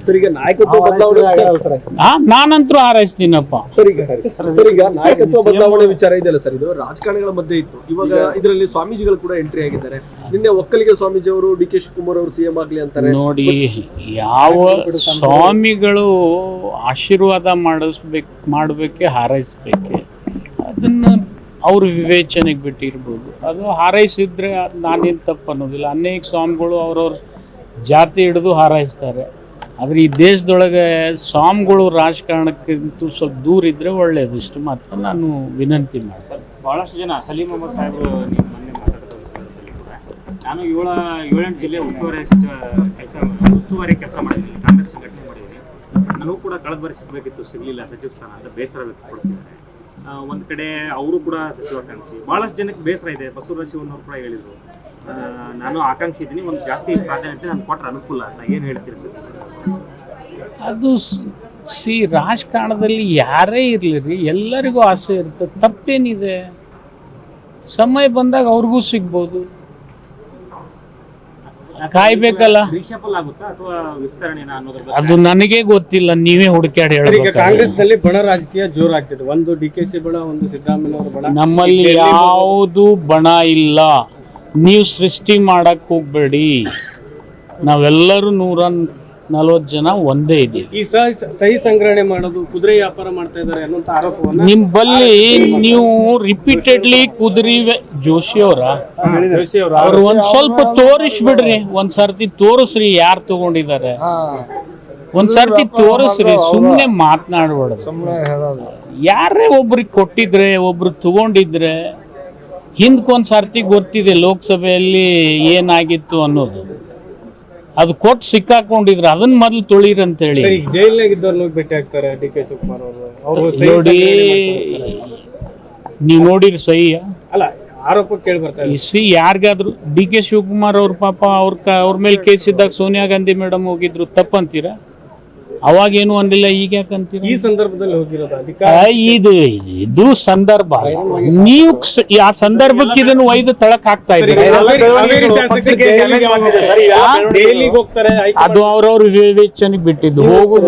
Sir ಈಗ ನಾಯಕತ್ವ ಬದಲಾವಣೆ ನಾನಂತರೂ ಹಾರೈಸ್ತೀನಪ್ಪ. ಸರ್ ಈಗ ನಾಯಕತ್ವ ಬದಲಾವಣೆ ವಿಚಾರ ಇದೆಯಲ್ಲ ಸರ್, ಇದು ರಾಜಕಾರಣಿಗಳ ಮಧ್ಯೆ ಇತ್ತು, ಇವಾಗ ಇದರಲ್ಲಿ ಸ್ವಾಮೀಜಿಗಳು ಕೂಡ ಎಂಟ್ರಿ ಆಗಿದ್ದಾರೆ. ನಿನ್ನೆ ಒಕ್ಕಲಿಗ ಸ್ವಾಮೀಜಿ ಅವರು ಡಿ.ಕೆ. ಶಿವಕುಮಾರ್ ಅವರು ಸಿಎಂ ಆಗ್ಲಿ ಅಂತಾರೆ. ನೋಡಿ, ಯಾವ ಸ್ವಾಮಿಗಳು ಆಶೀರ್ವಾದ ಮಾಡಬೇಕೆ ಹಾರೈಸ್ಬೇಕೆ ಅದನ್ನ ಅವ್ರ ವಿವೇಚನೆಗೆ ಬಿಟ್ಟಿರ್ಬೋದು. ಅದು ಹಾರೈಸಿದ್ರೆ ನಾನೇನು ತಪ್ಪು ಅನ್ನೋದಿಲ್ಲ. ಅನೇಕ ಸ್ವಾಮಿಗಳು ಅವ್ರವ್ರ ಜಾತಿ ಹಿಡಿದು ಹಾರೈಸ್ತಾರೆ. ಆದರೆ ಈ ದೇಶದೊಳಗೆ ಸ್ವಾಮಿಗಳು ರಾಜಕಾರಣಕ್ಕಿಂತ ಸ್ವಲ್ಪ ದೂರ ಇದ್ದರೆ ಒಳ್ಳೆಯದು. ಇಷ್ಟು ಮಾತ್ರ ನಾನು ವಿನಂತಿ ಮಾಡ್ತೀನಿ. ಭಾಳಷ್ಟು ಜನ ಸಲೀಂ ಅಹಮದ್ ಸಾಹೇಬರು ನೀವು ಮೊನ್ನೆ ಮಾತಾಡ್ತಾ ಸಂದರ್ಭದಲ್ಲಿ ಕೂಡ ನಾನು 7-8 ಜಿಲ್ಲೆ ಉಸ್ತುವಾರಿ ಕೆಲಸ ಮಾಡಿದ್ದೀನಿ, ಕಾಂಗ್ರೆಸ್ ಸಂಘಟನೆ ಮಾಡಿದ್ದೀನಿ. ನನಗೂ ಕೂಡ ಕಳೆದ ಬಾರಿ ಸಿಗಬೇಕಿತ್ತು, ಸಿಗಲಿಲ್ಲ, ಸಚಿವ ಸ್ಥಾನ ಅಂತ ಬೇಸರ ವ್ಯಕ್ತಪಡಿಸಿದ್ದಾರೆ. ಒಂದು ಕಡೆ ಅವರು ಕೂಡ ಸಚಿವಾಕಾಂಕ್ಷಿ, ಭಾಳಷ್ಟು ಜನಕ್ಕೆ ಬೇಸರ ಇದೆ. ಬಸವರಾಜ ಶಿವನವರು ಕೂಡ ಹೇಳಿದರು, ನಾನು ಆಕಾಂಕ್ಷಿ ಇದ್ದೀನಿ, ಒಂದು ಜಾಸ್ತಿ ಪ್ರಾಧಾನ್ಯತೆ ನಾನು ಕೊಟ್ಟರೆ ಅನುಕೂಲ ಅಂತ. ಏನು ಹೇಳ್ತೀರಿ ಸರ್? ಅದು ರಾಜಕಾರಣದಲ್ಲಿ ಯಾರೇ ಇರಲಿ ರೀ, ಎಲ್ಲರಿಗೂ ಆಸೆ ಇರ್ತದೆ. ತಪ್ಪೇನಿದೆ? ಸಮಯ ಬಂದಾಗ ಅವ್ರಿಗೂ ಸಿಗ್ಬೋದು, ಕಾಯ್ಬೇಕಲ್ಲ. ರಿಷಫಲ್ ಆಗುತ್ತಾ ಅಥವಾ ವಿಸ್ತರಣೆನ ಅನ್ನೋದ್ರ ಅದು ನನಗೆ ಗೊತ್ತಿಲ್ಲ, ನೀವೇ ಹುಡುಕಾಡಿ ಹೇಳಬೇಕು. ಕಾಂಗ್ರೆಸ್ ನಲ್ಲಿ ಬಣ ರಾಜಕೀಯ ಜೋರಾಗ್ತಿದೆ. ಒಂದು ಡಿ.ಕೆ.ಶಿ ಬಣ, ಒಂದು ಸಿದ್ದರಾಮಯ್ಯ ಅವರ ಬಣ. ನಮ್ಮಲ್ಲಿ ಯಾವುದು ಬಣ ಇಲ್ಲ. ನೀವು ಸೃಷ್ಟಿ ಮಾಡಕ್ ಹೋಗ್ಬೇಡಿ. ನಾವೆಲ್ಲರೂ 140 ಜನ ಒಂದೇ ಇದೀವಿ. ಈ ಸಹಿ ಸಂಗ್ರಹಣೆ ಮಾಡೋದು, ಕುದುರೆ ವ್ಯಾಪಾರ ಮಾಡ್ತಾ ಇದ್ದಾರೆ ಅನ್ನೋಂಥ ಆರೋಪವನ್ನ ನಿಮ್ ಬಲ್ಲಿ ನೀವು ರಿಪೀಟೆಡ್ಲಿ ಕುದುರೆ ಜೋಶಿ ಅವ್ರು ಒಂದ್ ಸ್ವಲ್ಪ ತೋರಿಸ್ಬಿಡ್ರಿ. ಒಂದ್ ಸರ್ತಿ ತೋರಿಸ್ರಿ ಯಾರು ತಗೊಂಡಿದ್ದಾರೆ. ಒಂದ್ ಸರ್ತಿ ತೋರಿಸ್ರಿ, ಸುಮ್ನೆ ಮಾತನಾಡ್ಬಾರ್ದು. ಯಾರೇ ಒಬ್ರಿಗೆ ಕೊಟ್ಟಿದ್ರೆ, ಒಬ್ರು ತಗೊಂಡಿದ್ರೆ ಹಿಂದ್ಕೊಂದ್ ಸರ್ತಿ ಗೊತ್ತಿದೆ ಲೋಕಸಭೆಯಲ್ಲಿ ಏನಾಗಿತ್ತು ಅನ್ನೋದು. ಅದು ಕೊಟ್ಟು ಸಿಕ್ಕಾಕೊಂಡಿದ್ರೆ ಅದನ್ನ ಮೊದಲು ತೊಳಿರಂತೇಳಿ. ಜೈಲ್ನಾಗಿದ್ದವ್ರನ್ನ ಭೇಟಿ ಆಗ್ತಾರೆ ಡಿ.ಕೆ. ಶಿವಕುಮಾರ್ ಅವರು. ನೋಡಿ, ನೀವು ನೋಡಿರಿ ಸಹಿ ಅಲ್ಲ, ಆರೋಪ ಕೇಳಿ ಬರ್ತಾರೆ. ಯಾರಿಗಾದ್ರು ಡಿ.ಕೆ. ಶಿವಕುಮಾರ್ ಅವ್ರ ಪಾಪ ಅವ್ರ ಮೇಲೆ ಕೇಸ್ ಇದ್ದಾಗ ಸೋನಿಯಾ ಗಾಂಧಿ ಮೇಡಮ್ ಹೋಗಿದ್ರು, ತಪ್ಪಂತೀರಾ? ಅವಾಗೇನು ಅನ್ನಿಲ್ಲ, ಈಗ ಯಾಕಂತೀರ? ಈ ಸಂದರ್ಭದಲ್ಲಿ ಹೋಗಿರೋದು ಇದು ಸಂದರ್ಭ. ನೀವು ಆ ಸಂದರ್ಭಕ್ಕೆ ಇದನ್ನು ಒಯ್ದು ತಳಕ್ ಹಾಕ್ತಾ ಇದ್ದೀರಿ. ಅದು ಅವ್ರವ್ರ ವಿವೇಚನೆಗೆ ಬಿಟ್ಟಿದ್ದು. ಹೋಗುದು